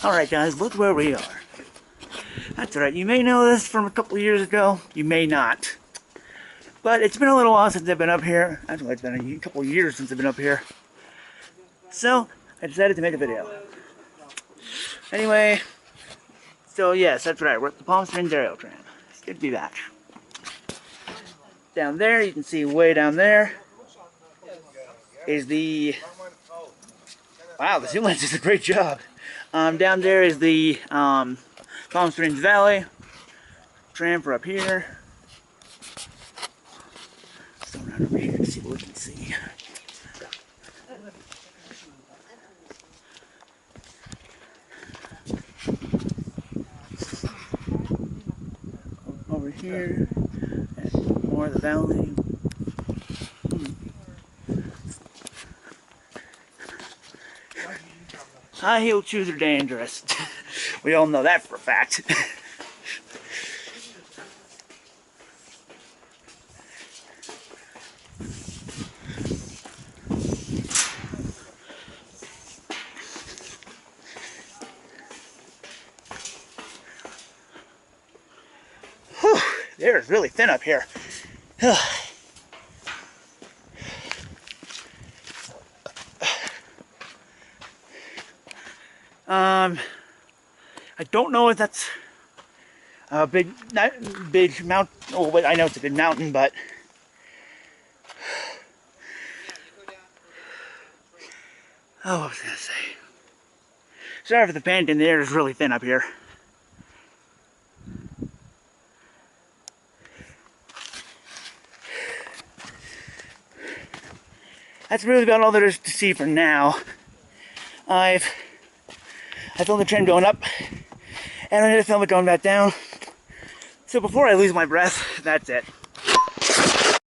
Alright guys, look where we are. That's right, you may know this from a couple of years ago, you may not. But it's been a little while since I've been up here. Actually, it's been a couple of years since I've been up here. So, I decided to make a video. Anyway, so yes, that's right, we're at the Palm Springs Areal tram. It's good to be back. Down there, you can see way down there, is the... Wow, the zoom lens does a great job. Down there is the Palm Springs Valley. Tram for up here. Let's go around over here to see what we can see. Over here, and more of the valley. High-heel shoes are dangerous. We all know that for a fact. Whew, the air is really thin up here. I don't know if that's a big mountain. Oh, wait, I know it's a big mountain, but oh, what was I gonna say? Sorry for the panting. The air is really thin up here. That's really about all there is to see for now. I filmed the train going up, and I'm going to film it going back down. So before I lose my breath, that's it.